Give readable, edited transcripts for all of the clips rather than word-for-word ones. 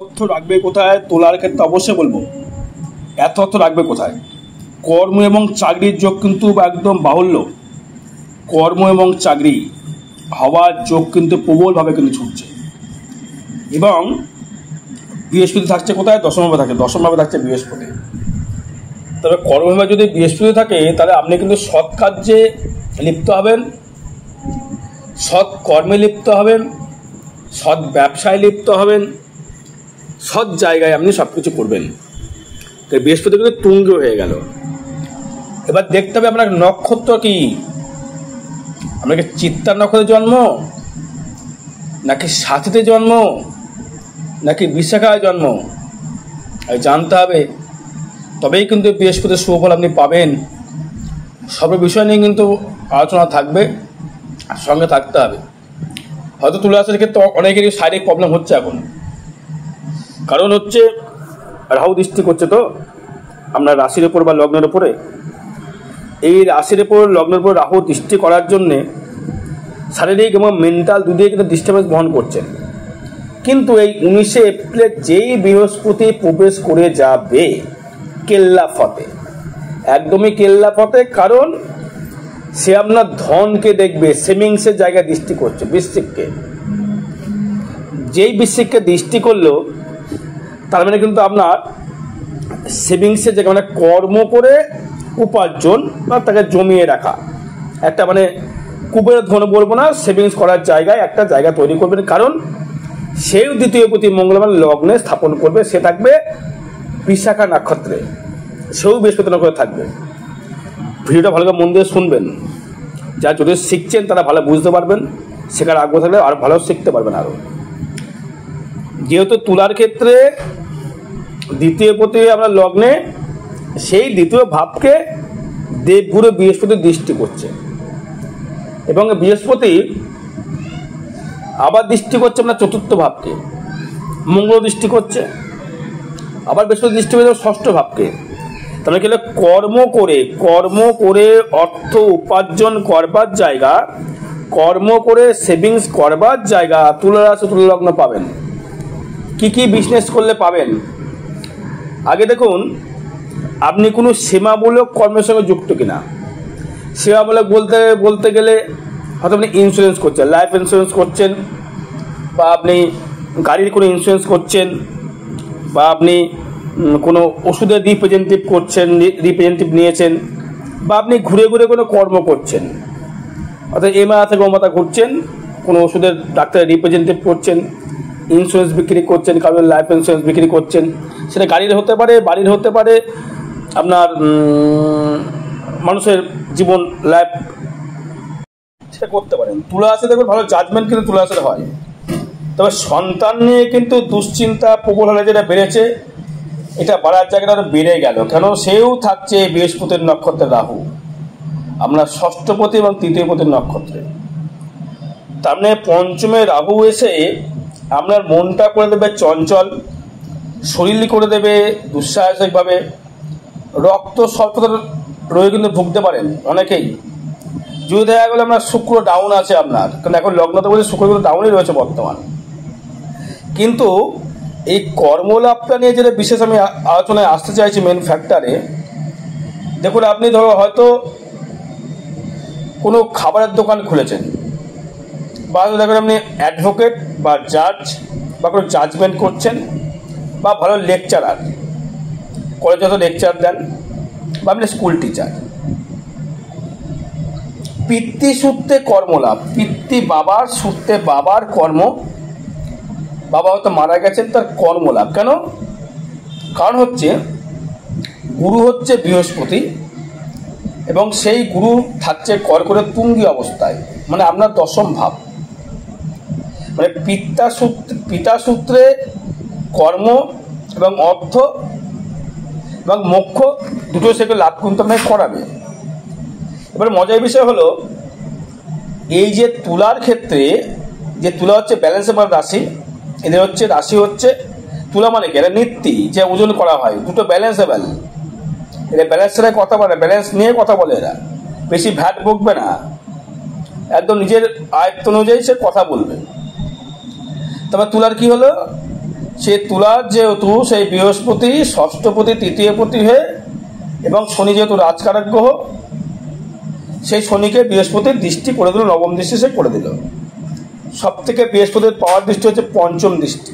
অর্থ রাখবে কোথায়? তোলার ক্ষেত্রে অবশ্যই বলবো এত অর্থ রাখবে কোথায়। কর্ম এবং চাকরির যোগ কিন্তু একদম বাহুল্য। কর্ম এবং চাকরি হওয়ার যোগ কিন্তু প্রবলভাবে কিন্তু ছুটছে। এবং বৃহস্পতি থাকছে কোথায়? দশমভাবে থাকে। দশমভাবে থাকছে বৃহস্পতি। তবে কর্মভাবে যদি বৃহস্পতি থাকে তাহলে আপনি কিন্তু সৎ কার্যে লিপ্ত হবেন, সৎ কর্মে লিপ্ত হবেন, সৎ ব্যবসায় লিপ্ত হবেন, সৎ জায়গায় আপনি সব কিছু করবেন। তো বৃহস্পতি কিন্তু তুঙ্গ হয়ে গেল। এবার দেখতে হবে আপনার নক্ষত্র কি। আপনাকে চিত্তার নক্ষত্রে জন্ম, নাকি সাথীতে জন্ম, নাকি বিশাখায় জন্ম জানতে হবে। তবেই কিন্তু বৃহস্পতির সুফল আপনি পাবেন। সব বিষয় নিয়ে কিন্তু আলোচনা থাকবে, সঙ্গে থাকতে হবে। হয়তো তুলা রাশির ক্ষেত্রে অনেকেরই শারীরিক প্রবলেম হচ্ছে এখন, কারণ হচ্ছে রাহু দৃষ্টি করছে তো আপনার রাশির উপর বা লগ্নের উপরে। এই রাশির উপর লগ্নের উপর রাহু দৃষ্টি করার জন্যে শারীরিক এবং মেন্টাল দুদিকে কিন্তু ডিস্টার্বেন্স বহন করছেন। কিন্তু এই 19শে এপ্রিলে যেই বৃহস্পতি প্রবেশ করে যাবে কেল্লা ফতে, একদমই কেল্লা ফতে, কারণ সে আপনার ধনকে দেখবে, সেভিংসের জায়গায় দৃষ্টি করছে বৃশ্চিককে। যেই বৃশ্চিককে দৃষ্টি করলো তার মানে কিন্তু আপনার সেভিংসের জায়গা, মানে কর্ম করে উপার্জন বা তাকে জমিয়ে রাখা, একটা মানে কুবের ধন বলবো না, সেভিংস করার জায়গায় একটা জায়গা তৈরি করবেন। কারণ সেও দ্বিতীয় প্রতি মঙ্গলবার লগ্নে স্থাপন করবে। সে থাকবে বিশাখা নক্ষত্রে, সেও বৃহস্পতি নক্ষত্রে থাকবে। ভিডিওটা ভালো করে মন দিয়ে শুনবেন। যারা যদি শিখছেন তারা ভালো বুঝতে পারবেন, শেখার আগ্রহ থাকলে আর ভালো শিখতে পারবেন আরও। যেহেতু তুলার ক্ষেত্রে দ্বিতীয় প্রতি আপনার লগ্নে, সেই দ্বিতীয় ভাবকে দেবগুরু বৃহস্পতি দৃষ্টি করছে। এবং বৃহস্পতি আবার দৃষ্টি করছে আপনার চতুর্থ ভাবকে, মঙ্গল দৃষ্টি করছে, আবার বৃহস্পতি দৃষ্টি করছে ষষ্ঠ ভাবকে। তাহলে কি হলো? কর্ম করে অর্থ উপার্জন করবার জায়গা, কর্ম করে সেভিংস করবার জায়গা তুলা রাশি তুলা লগ্ন পাবেন। কি কি বিজনেস করলে পাবেন? আগে দেখুন আপনি কোনো সেবামূলক কর্মের সঙ্গে যুক্ত কিনা। সেবামূলক বলতে গেলে হয়তো আপনি ইন্স্যুরেন্স করছেন, লাইফ ইন্স্যুরেন্স করছেন, বা আপনি গাড়ির কোনো ইন্স্যুরেন্স করছেন, বা আপনি কোনো ওষুধের রিপ্রেজেন্টেটিভ নিয়েছেন, বা আপনি ঘুরে ঘুরে কোনো কর্ম করছেন, অর্থাৎ এ মাথা থেকে ও মাথা ঘুরছেন, কোনো ওষুধের ডাক্তারের রিপ্রেজেন্টেটিভ করছেন, ইন্স্যুরেন্স বিক্রি করছেন, কারোর লাইফ ইন্স্যুরেন্স বিক্রি করছেন। সেটা গাড়ির হতে পারে, বাড়ির হতে পারে, আপনার মানুষের জীবন লাইফ, সেটা করতে পারেন। তুলা রাশি দেখবেন ভালো জাজমেন্ট কিন্তু তুলা রাশির হয়। তবে সন্তান নিয়ে কিন্তু দুশ্চিন্তা প্রবল হলে যেটা বেড়েছে, এটা বাড়ার জায়গাটা আরো বেড়ে গেল। কেন? সেও থাকছে বৃহস্পতির নক্ষত্রে রাহু, আপনার ষষ্ঠপতি এবং তৃতীয়পতির নক্ষত্রে। তার মানে পঞ্চমে রাহু এসে আপনার মনটা করে দেবে চঞ্চল, শরীর করে দেবে দুঃসাহসিকভাবে, রক্ত স্বল্পতার রোগে কিন্তু ভুগতে পারেন অনেকেই। যদি দেখা গেলে আপনার শুক্র ডাউন আছে আপনার, কারণ এখন লগ্নতে বলছে শুক্র কিন্তু ডাউনই রয়েছে বর্তমান। কিন্তু এই কর্মলাভটা নিয়ে যেটা বিশেষ আমি আলোচনায় আসতে চাইছি মেন ফ্যাক্টরে, দেখুন আপনি ধরো হয়তো কোনো খাবারের দোকান খুলেছেন, বা দেখুন আপনি অ্যাডভোকেট বা জাজ বা কোনো জাজমেন্ট করছেন, বা ভালো লেকচারার, কলেজে হয়তো লেকচার দেন, বা আপনি স্কুল টিচার। পিতৃসূত্রে কর্মলাভ, বাবার সূত্রে বাবার কর্ম, বাবা হয়তো মারা গেছেন, তার কর্মলাভ। কেন? কারণ হচ্ছে গুরু হচ্ছে বৃহস্পতি, এবং সেই গুরু থাকছে কর্কটের তুঙ্গি অবস্থায়, মানে আপনার দশম ভাব। মানে পিতা সূত্রে কর্ম এবং অর্থ এবং মোক্ষ দুটো সেগুলো লাভ কিন্তু আপনাকে করাবে। এবার মজার বিষয় হলো, এই যে তুলার ক্ষেত্রে, যে তুলা হচ্ছে ব্যালেন্সেবল রাশি, এদের হচ্ছে রাশি হচ্ছে তুলা, মানে কি? এটা নীতি, যে ওজন করা হয়, দুটো ব্যালেন্সেবল। এরা ব্যালেন্স ছাড়াই কথা বলে, ব্যালেন্স নিয়ে কথা বলে। এরা বেশি ভ্যাট বকবে না, একদম নিজের আয়ত্ত অনুযায়ী সে কথা বলবে। তবে তুলার কি হলো, সে তুলার যেহেতু সেই বৃহস্পতি ষষ্ঠপতি তৃতীয়পতি হয়ে এবং শনি যেহেতু রাজকারক গ্রহ, সেই শনিকে বৃহস্পতির দৃষ্টি করে দিল, নবম দৃষ্টি সে করে দিল। সব থেকে বৃহস্পতির পাওয়ার দৃষ্টি হচ্ছে পঞ্চম দৃষ্টি।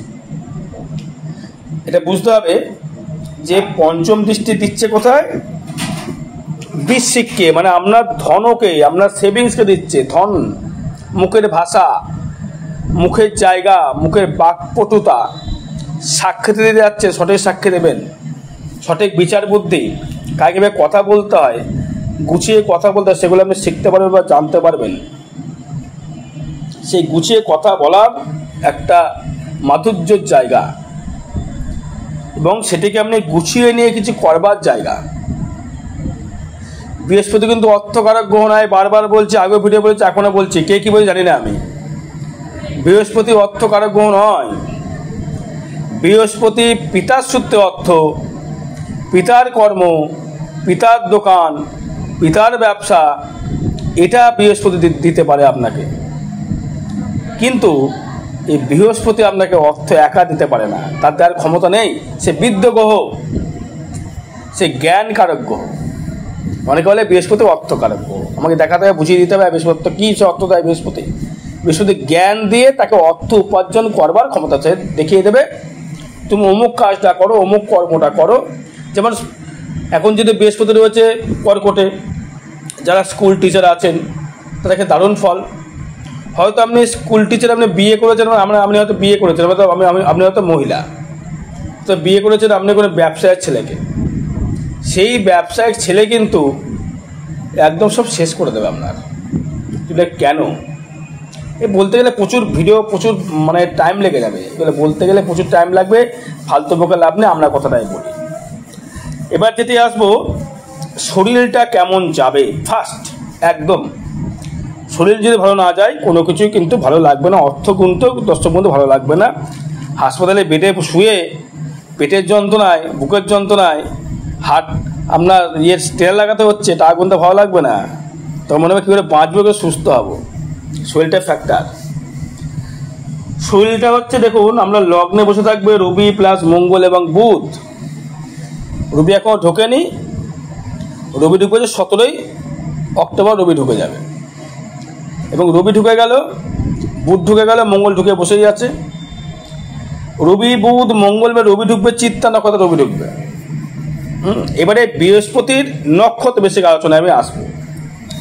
এটা বুঝতে হবে যে পঞ্চম দৃষ্টি দিচ্ছে কোথায়? বৃশ্চিককে, মানে আপনার ধনকে, আপনার সেভিংসকে দিচ্ছে। ধন, মুখের ভাষা, মুখের জায়গা, মুখের বাকপটুতা, সাক্ষী দিতে যাচ্ছে, সঠিক সাক্ষী দেবেন, সঠিক বিচার বুদ্ধি, কাকে কথা বলতে হয়, গুছিয়ে কথা বলতে হয়, সেগুলো আপনি শিখতে পারবেন বা জানতে পারবেন। সেই গুছিয়ে কথা বলার একটা মাধুর্যের জায়গা এবং সেটিকে আপনি গুছিয়ে নিয়ে কিছু করবার জায়গা। বৃহস্পতি কিন্তু অর্থকারক গ্রহ নয়, বারবার বলছি, আগে ভিডিও বলেছি, এখনও বলছি, কে কী বলে জানি না আমি। বৃহস্পতি অর্থকারক গ্রহ নয়। বৃহস্পতি পিতার সূত্রে অর্থ, পিতার কর্ম, পিতার দোকান, পিতার ব্যবসা, এটা বৃহস্পতি দিতে পারে আপনাকে। কিন্তু এই বৃহস্পতি আপনাকে অর্থ একা দিতে পারে না, তার দেওয়ার ক্ষমতা নেই। সে বিদ্য গ্রহ, সে জ্ঞান কারক গ্রহ। অনেকে বলে বৃহস্পতি অর্থকারক গ্রহ, আমাকে দেখাতে হবে, বুঝিয়ে দিতে হবে বৃহস্পতি কী সে অর্থ দেয়। বৃহস্পতি জ্ঞান দিয়ে তাকে অর্থ উপার্জন করবার ক্ষমতা সে দেখিয়ে দেবে। তুমি অমুক কাজটা করো, অমুক কর্মটা করো। যেমন এখন যদি বৃহস্পতি রয়েছে কর্কটে, যারা স্কুল টিচার আছেন তাদেরকে দারুণ ফল। হয়তো আপনি স্কুল টিচার, আপনি বিয়ে করেছেন, আপনি হয়তো বিয়ে করেছেন, হয়তো আপনি হয়তো মহিলা, তো বিয়ে করেছেন আপনি কোনো ব্যবসায়ের ছেলেকে। সেই ব্যবসায়িক ছেলে কিন্তু একদম সব শেষ করে দেবে আপনার। কেন? বলতে গেলে প্রচুর ভিডিও, প্রচুর মানে টাইম লেগে যাবে, এগুলো বলতে গেলে প্রচুর টাইম লাগবে, ফালতু বকে লাভ নেই, আমরা কথাটাই বলি। এবার যেতে আসবো, শরীরটা কেমন যাবে। ফার্স্ট একদম শরীর যদি ভালো না যায় কোনো কিছুই কিন্তু ভালো লাগবে না, অর্থ কিন্তু দর্শক বন্ধু ভালো লাগবে না। হাসপাতালে বেডে শুয়ে পেটের যন্ত্রণায়, বুকের যন্ত্রণায়, হার্ট আপনার স্টেল লাগাতে হচ্ছে, তা কিন্তু ভালো লাগবে না। তো মনে হয় কী করে বাঁচবো, করে সুস্থ হবো। শরীরটা ফ্যাক্টর। শরীরটা হচ্ছে, দেখুন আমরা লগ্নে বসে থাকবে রবি প্লাস মঙ্গল এবং বুধ। রবি এখনও ঢোকেনি, রবি ঢুকেছে 17ই অক্টোবর, রবি ঢুকে যাবে। এবং রবি ঢুকে গেল, বুধ ঢুকে গেল, মঙ্গল ঢুকে বসেই আছে। রবি বুধ মঙ্গল বা রবি ঢুকবে, চিত্তা নক্ষত্রে রবি ঢুকবে। এবারে বৃহস্পতির নক্ষত্র বেশি আলোচনায় আমি আসবো,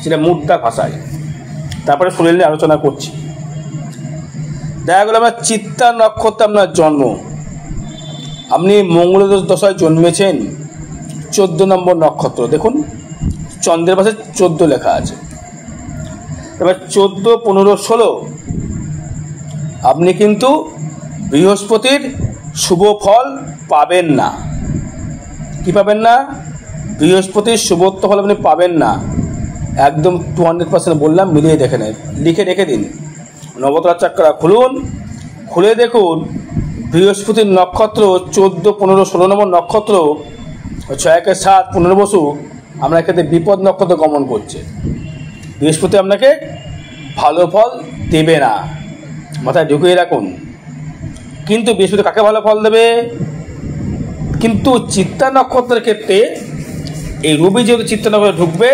সেটা মুদ্রা ভাষায়, তারপরে শরীর নিয়ে আলোচনা করছি। দেখা গেল আপনার চিত্তা নক্ষত্রে আপনার জন্ম, আপনি মঙ্গল দশায় জন্মেছেন, 14 নম্বর নক্ষত্র। দেখুন চন্দ্রের পাশে 14 লেখা আছে। এবার 14, 15, 16 আপনি কিন্তু বৃহস্পতির শুভ ফল পাবেন না। কি পাবেন না? বৃহস্পতির শুভত্ব ফল আপনি পাবেন না। একদম 200% বললাম, মিলিয়ে দেখে নেন, লিখে রেখে দিন। নবগ্রহ চক্র খুলুন, খুলে দেখুন বৃহস্পতির নক্ষত্র 14, 15, 16 নম্বর নক্ষত্র, 6 × 7, 15 বসু আমরা এক্ষেত্রে বিপদ নক্ষত্র গমন করছে। বৃহস্পতি আপনাকে ভালো ফল দেবে না, মাথায় ঢুকিয়ে রাখুন। কিন্তু বৃহস্পতি কাকে ভালো ফল দেবে? কিন্তু চিত্তা নক্ষত্রের ক্ষেত্রে এই রবি যেহেতু চিত্তা নক্ষত্রে ঢুকবে,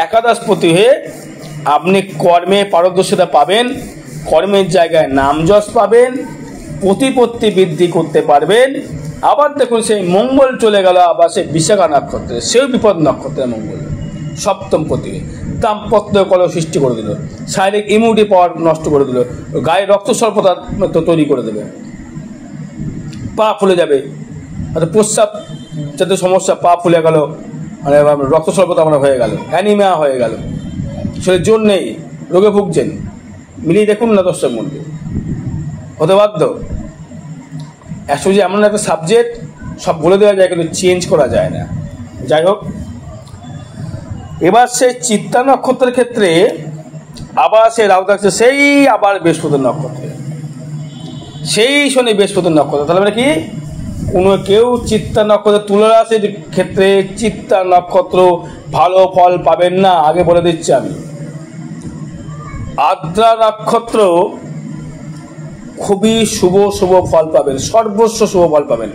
একাদশপতি হয়ে আপনি কর্মে পারদর্শিতা পাবেন, কর্মের জায়গায় নাম যশ পাবেন, প্রতিপত্তি বৃদ্ধি করতে পারবেন। আবার দেখুন সেই মঙ্গল চলে গেল আবার সেই বিশাখা নক্ষত্রে, সেও বিপদ নক্ষত্রে মঙ্গল, সপ্তম পতি, দাম্পত্য কলহ সৃষ্টি করে দিল, শারীরিক ইমিউনিটি পাওয়ার নষ্ট করে দিল, গায়ে রক্ত স্বল্পতা তৈরি করে দেবে, পা ফুলে যাবে, প্রস্রাব যাতে সমস্যা, পা ফুলে গেল, মানে রক্ত স্বল্পতা আমরা হয়ে গেল, অ্যানিমিয়া হয়ে গেল, শরীরের জোর নেই, রোগে ভুগছেন। মিলিয়ে দেখুন না দর্শক বন্ধু, হতে বাধ্য। অ্যাস্ট্রোলজি এমন একটা সাবজেক্ট, সব বলে দেওয়া যায় কিন্তু চেঞ্জ করা যায় না। যাই হোক, এবার সেই চিত্তা নক্ষত্রের ক্ষেত্রে আবার সে রাহু থাকছে সেই আবার বৃহস্পতির নক্ষত্রে, সেই শনি বৃহস্পতির নক্ষত্র। তাহলে মানে কি, কোনো কেউ চিত্তা নক্ষত্র, তুলা রাশির ক্ষেত্রে চিত্তা নক্ষত্র ভালো ফল পাবেন না, আগে বলে দিচ্ছি আমি। আদ্রা নক্ষত্র খুবই শুভ শুভ ফল পাবেন, সর্বস্ব শুভ ফল পাবেন।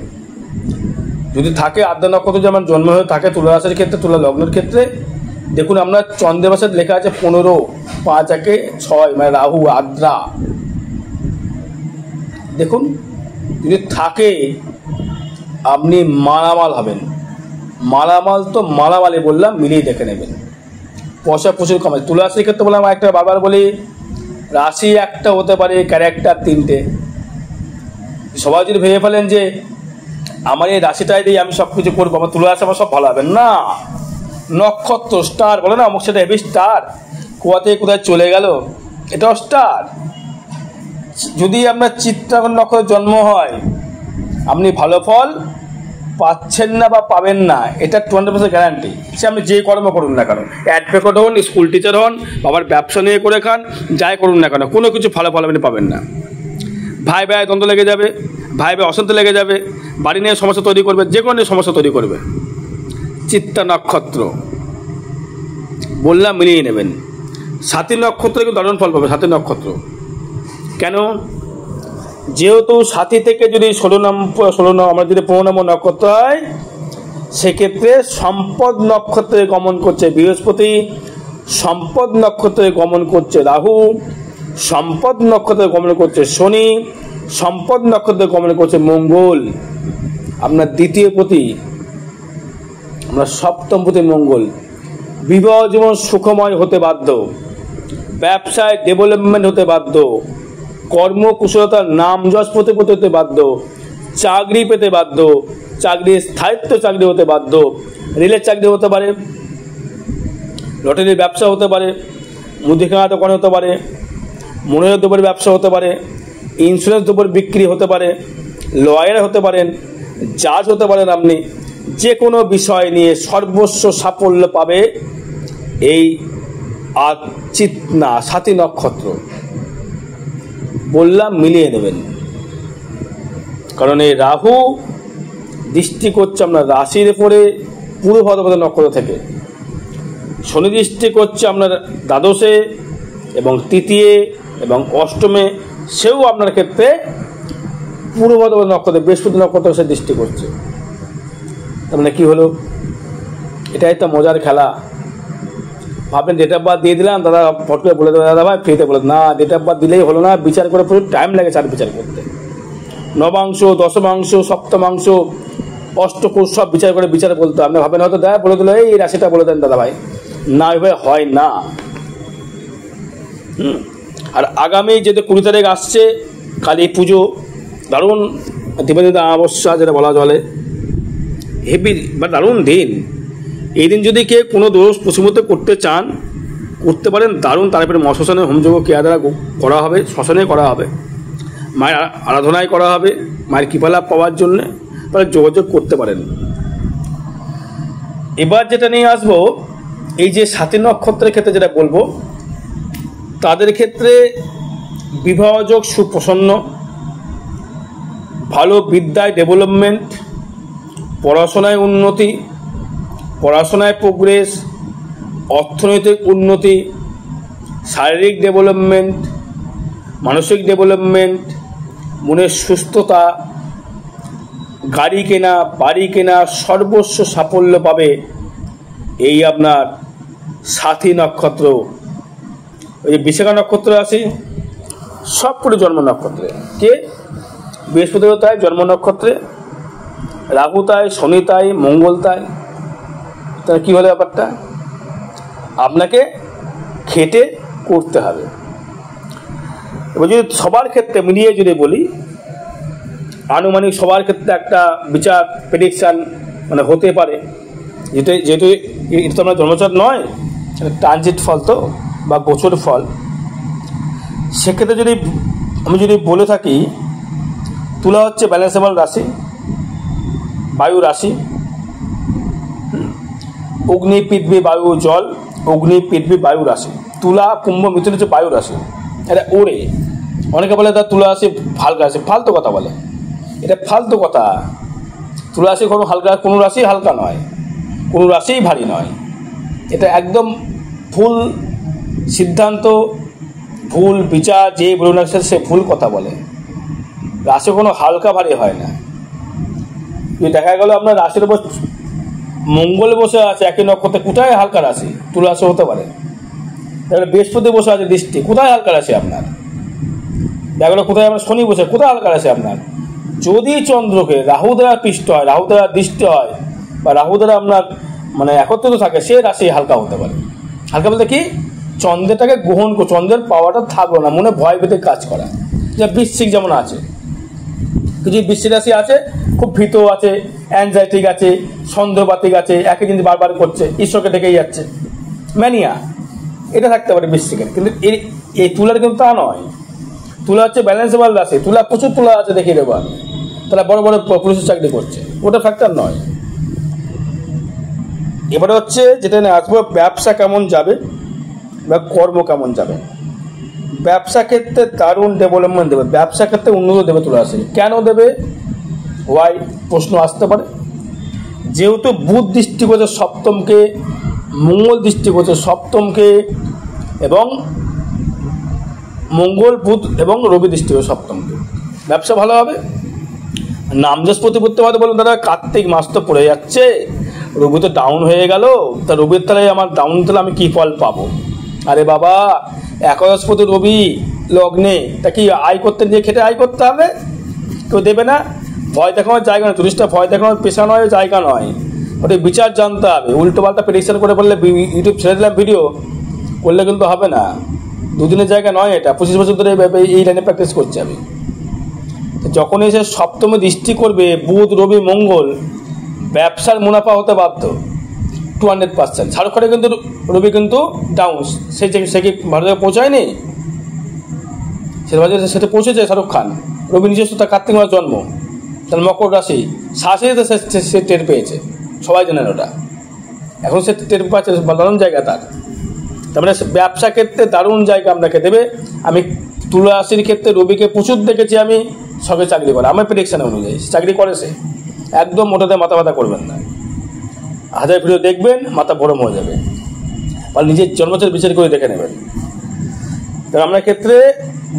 যদি থাকে আদ্রা নক্ষত্র যেমন জন্ম হয়ে থাকে তুলা রাশির ক্ষেত্রে, তুলা লগ্নের ক্ষেত্রে, দেখুন আপনার চন্দ্রের মাসে লেখা আছে 15/5 মানে রাহু আদ্রা। দেখুন যদি থাকে আপনি মালামাল হবেন। মালামাল তো মালামালই বললাম, মিলিয়ে দেখে নেবেন, পয়সা প্রচুর কমায়। তুলা রাশির ক্ষেত্রে বললাম একটা বারবার বলি, রাশি একটা হতে পারে, ক্যারেক্টার 3টে। সবাই যদি ভেবে ফেলেন যে আমার এই রাশিটাই দিয়ে আমি সব কিছু করবো, আমার তুলা রাশি আমার সব ভালো হবে না। নক্ষত্র স্টার বলে না, আমার সেটা হেভি স্টার, কোথা থেকে কোথায় চলে গেল, এটাও স্টার। যদি আপনার চিত্রা নক্ষত্রের জন্ম হয়, আপনি ভালো ফল পাচ্ছেন না বা পাবেন না, এটা 20% গ্যারান্টি। সে আপনি যে কর্ম করুন না কেন, অ্যাডভোকেট হন, স্কুল টিচার হন, বাবার ব্যবসা নিয়ে করে খান, যাই করুন না কেন, কোনো কিছু ভালো ফল আপনি পাবেন না। ভাই ভাই দ্বন্দ্ব লেগে যাবে, ভাই ভাই অশান্তি লেগে যাবে, বাড়ি নিয়ে সমস্যা তৈরি করবে, যে কোনো সমস্যা তৈরি করবে। চিত্রা নক্ষত্র বললাম মিলিয়ে নেবেন। সাথী নক্ষত্র কিন্তু দারুণ ফল পাবে। সাথী নক্ষত্র কেন? যেহেতু সাথী থেকে যদি 16 আমরা যদি 15 নম্বর নক্ষত্র হয়, সেক্ষেত্রে সম্পদ নক্ষত্রে গমন করছে বৃহস্পতি, সম্পদ নক্ষত্রে গমন করছে রাহু, সম্পদ নক্ষত্রে গমন করছে শনি, সম্পদ নক্ষত্রে গমন করছে মঙ্গল। আপনার দ্বিতীয় পতি, আমরা সপ্তম পতি মঙ্গল। বিবাহ জীবন সুখময় হতে বাধ্য, ব্যবসায় ডেভেলপমেন্ট হতে বাধ্য, কর্মকুশলতার নাম যশ প্রতিপত্তি হতে বাধ্য, চাকরি পেতে বাধ্য, চাকরির স্থায়িত্ব চাকরি হতে বাধ্য, রেলের চাকরি হতে পারে, লটারির ব্যবসা হতে পারে, মুদিখানা দোকান হতে পারে, মনের দ্রব্যের ব্যবসা হতে পারে, ইন্স্যুরেন্স দ্রব্যের বিক্রি হতে পারে, লয়ার হতে পারেন, জাজ হতে পারেন। আপনি যে কোনো বিষয় নিয়ে সর্বস্ব সাফল্য পাবে এই সাথী নক্ষত্র। বললাম মিলিয়ে নেবেন, কারণ এই রাহু দৃষ্টি করছে আপনার রাশির উপরে পূর্ব ভাদ্রপদ নক্ষত্র থেকে, শনি দৃষ্টি করছে আপনার দ্বাদশে এবং তৃতীয় এবং অষ্টমে, সেও আপনার ক্ষেত্রে পূর্ব ভাদ্রপদ নক্ষত্রে বৃহস্পতি নক্ষত্র সে দৃষ্টি করছে। তার মানে কী হলো? এটাই তো মজার খেলা। ভাবলেন ডেট অফ বার্থ দিয়ে দিলাম, দাদা ফট করে বলে দেবে, দাদা ভাই ফ্রিতে বলে না, ডেট অফ বার্থ দিলেই হলো না, বিচার করে প্রচুর টাইম লাগে চার বিচার করতে। নবাংশ, দশমাংশ, সপ্তমাংশ, অষ্টকোষ সব বিচার করে বিচার বলতে। আপনি ভাবেন হয়তো দাদা বলে দিল এই রাশিটা বলে দেন দাদা ভাই, না এভাবে হয় না। আর আগামী যেহেতু 20 তারিখ আসছে কালী পুজো, দারুণ দেবাদিতা অমাবস্যা যেটা বলা চলে, হেভি বা দারুণ দিন। এই দিন যদি কেউ কোনো দোষ পশুমতে করতে চান করতে পারেন, দারুণ। তারপরে মা শ্মশানে হোমযজ্ঞ কেয়া দ্বারা করা হবে, শ্মশানে করা হবে, মায়ের আরাধনায় করা হবে, মায়ের কৃপালাভ পাওয়ার জন্যে, তাহলে যোগাযোগ করতে পারেন। এবার যেটা নিয়ে আসবো, এই যে সাথী নক্ষত্রের ক্ষেত্রে যেটা বলবো, তাদের ক্ষেত্রে বিবাহযোগ সুপ্রসন্ন, ভালো বিদ্যায় ডেভেলপমেন্ট, পড়াশোনায় উন্নতি, পড়াশোনায় প্রোগ্রেস, অর্থনৈতিক উন্নতি, শারীরিক ডেভেলপমেন্ট, মানসিক ডেভেলপমেন্ট, মনের সুস্থতা, গাড়ি কেনা, বাড়ি কেনা, সর্বস্ব সাফল্য পাবে এই আপনার সাথী নক্ষত্র। ওই যে বিশাখা নক্ষত্র আছে, সবকটি জন্ম নক্ষত্রে। কে? বৃহস্পতিও তাই জন্ম নক্ষত্রে, রাহু তাই, শনি তাই, মঙ্গল তাই। তাহলে কী হলো ব্যাপারটা? আপনাকে খেটে করতে হবে। এবার যদি সবার ক্ষেত্রে মিলিয়ে যদি বলি, আনুমানিক সবার ক্ষেত্রে একটা বিচার প্রেডিকশান মানে হতে পারে, যেহেতু এটা তো আমরা জন্মচার নয়, ট্রানজিট ফল তো বা গোচর ফল। সেক্ষেত্রে যদি আমি বলে থাকি, তুলা হচ্ছে ব্যালেন্সেবল রাশি, বায়ু রাশি, অগ্নি পৃথিবী বায়ু জল, অগ্নি পৃথিবী বায়ু রাশি। তুলা কুম্ভ মিথুন হচ্ছে বায়ু রাশি। এটা ওড়ে, অনেকে বলে তার তুলা রাশি হালকা রাশি, ফালতু কথা বলে, এটা ফালতু কথা। তুলা রাশি কোনো হালকা, কোনো রাশি হালকা নয়, কোনো রাশিই ভারী নয়। এটা একদম ভুল সিদ্ধান্ত, ভুল বিচার, যে বলুন না সে ভুল কথা বলে। রাশি কোনো হালকা ভারী হয় না। যদি দেখা গেল আপনার রাশির উপর মঙ্গল বসে আছে একই নক্ষত্রে, কোথায় হালকা রাশি? তুলা রাশি হতে পারে। তাহলে বৃহস্পতি বসে আছে দৃষ্টি, কোথায় হালকা রাশি আপনার? দেখা গেলো কোথায় আপনার শনি বসে, কোথায় হালকা রাশি আপনার? যদি চন্দ্রকে রাহু দ্বারা পৃষ্ঠ হয়, রাহু দ্বারা দৃষ্টি হয়, বা রাহু দ্বারা আপনার মানে একত্রিত থাকে, সে রাশি হালকা হতে পারে। হালকা বলতে কি? চন্দ্রটাকে গ্রহণ করে, চন্দ্রের পাওয়াটা থাকলো না, মনে ভয় পেতে কাজ করা। যে বৃশ্চিক যেমন আছে, কিছু বৃশ্চিক রাশি আছে খুব ভীত আছে, অ্যাংজাইটিক আছে, সন্দেহবাতিক আছে, একই জিনিস বারবার করছে, ঈশ্বরকে ডেকেই যাচ্ছে, ম্যানিয়া, এটা থাকতে পারে বৃশ্চিকের। কিন্তু এই তুলার কিন্তু তা নয়। তুলা হচ্ছে ব্যালেন্সেবল রাশি, তুলা প্রচুর তুলা আছে দেখিয়ে দেবো আমি, তাহলে বড় বড় পুলিশের চাকরি করছে, ওটা ফ্যাক্টর নয়। এবারে হচ্ছে যেটা নিয়ে আসবো, ব্যবসা কেমন যাবে বা কর্ম কেমন যাবে। ব্যবসা ক্ষেত্রে দারুণ ডেভেলপমেন্ট দেবে, ব্যবসা ক্ষেত্রে উন্নত দেবে তুলা রাশি। কেন দেবে? ওয়াই প্রশ্ন আসতে পারে। যেহেতু বুধ দৃষ্টি করছে সপ্তমকে, মঙ্গল দৃষ্টি করছে সপ্তমকে, এবং মঙ্গল বুধ এবং রবি দৃষ্টি করছে সপ্তমকে, ব্যবসা ভালো হবে। নামযশ প্রতিপত্তি হয়তো বলুন দাদা কার্তিক মাস তো পড়ে যাচ্ছে, রবি তো ডাউন হয়ে গেল, তা রবির তলায় আমার ডাউন তাহলে আমি কী ফল পাবো? আরে বাবা, একাদশপতি রবি লগ্নে, তা কি আয় করতে নিয়ে খেটে আয় করতে হবে? কেউ দেবে না। ভয় দেখানোর জায়গা নয়, টুরিস্টটা ভয় দেখানোর পেশা নয়, জায়গা নয়, ওটা বিচার জানতে হবে। উল্টো পাল্টা প্রেডিকশন করে বললে ইউটিউব ছেড়ে দিলাম ভিডিও করলে কিন্তু হবে না। দুদিনের জায়গা নয় এটা, 25 বছর ধরে এই লাইনে প্র্যাকটিস করছি আমি। যখন এসে সপ্তমে দৃষ্টি করবে বুধ রবি মঙ্গল, ব্যবসার মুনাফা হতে বাধ্য 200%। শাহরুখ খানের কিন্তু রবি কিন্তু ডাউন, সে কি ভারতে পৌঁছায়নি? সেটা পৌঁছেছে শাহরুখ খান। রবি নিজস্ব তার কার্তিক মাস জন্ম, তার মকর রাশি, শাসিতে সে টের পেয়েছে, সবাই জানেন ওটা। এখন সে টের পাচ্ছে, দারুণ জায়গা তার। তার মানে ব্যবসা ক্ষেত্রে দারুণ জায়গা আপনাকে দেবে। আমি তুলা রাশির ক্ষেত্রে রবিকে প্রচুর দেখেছি আমি, সবে চাকরি করে আমার প্রেডিকশান অনুযায়ী চাকরি করে সে। একদম মোটাতে মাথা ব্যথা করবেন না, 1000 ভিডিও দেখবেন মাথা গরম হয়ে যাবে, আর নিজের জন্মচার বিচার করে দেখে নেবেন। তো আপনার ক্ষেত্রে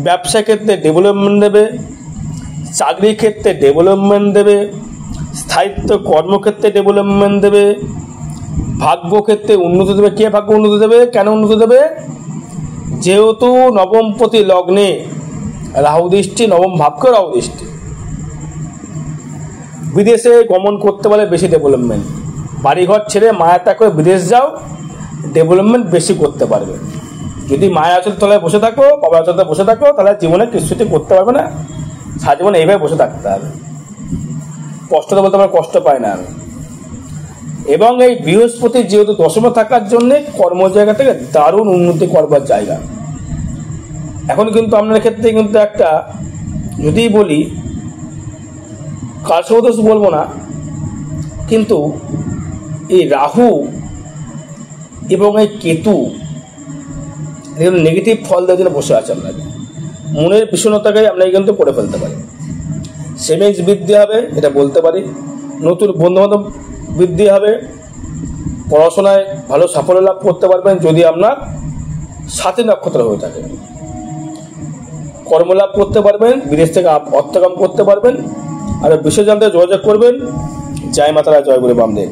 ব্যবসা ক্ষেত্রে ডেভেলপমেন্ট দেবে, চাকরির ক্ষেত্রে ডেভেলপমেন্ট দেবে, স্থায়িত্ব কর্মক্ষেত্রে ডেভেলপমেন্ট দেবে, ভাগ্য ক্ষেত্রে উন্নতি দেবে। কে ভাগ্য উন্নতি দেবে? কেন উন্নতি দেবে? যেহেতু নবমপতি লগ্নে রাহু দৃষ্টি, নবম ভাবকে রাহু দৃষ্টি, বিদেশে গমন করতে পারলে বেশি ডেভেলপমেন্ট। বাড়িঘর ছেড়ে মায়াটা করে বিদেশ যাও, ডেভেলপমেন্ট বেশি করতে পারবে। যদি মায়ের আচল তলায় বসে থাকো, বাবার আচল তলায় বসে থাকো, তাহলে জীবনে কিছুতে করতে পারবে না। সারা জীবন এইভাবে বসে থাকতে হবে। কষ্টটা বলতে আমার কষ্ট পায় না আমি। এবং এই বৃহস্পতি যেহেতু দশমে থাকার জন্যে কর্ম জায়গা থেকে দারুণ উন্নতি করবার জায়গা। এখন কিন্তু আপনার ক্ষেত্রে কিন্তু একটা, যদি বলি কালসর্পদোষ বলবো না, কিন্তু এই রাহু এবং এই কেতু নেগেটিভ ফল দেওয়ার জন্য বসে আছে আপনাকে। মনের বিষণ্ণতাকে আপনাকে কিন্তু করে ফেলতে পারে। সেভিংস বৃদ্ধি হবে, এটা বলতে পারি। নতুন বন্ধুবান্ধব বৃদ্ধি হবে, পড়াশোনায় ভালো সাফল্য লাভ করতে পারবেন যদি আপনার 7 নক্ষত্র হয়ে থাকে। কর্মলাভ করতে পারবেন, বিদেশ থেকে অর্থকাম করতে পারবেন। আর বিষয় জানতে যোগাযোগ করবেন। জয় মাতারা, জয় গুরু বামদেব।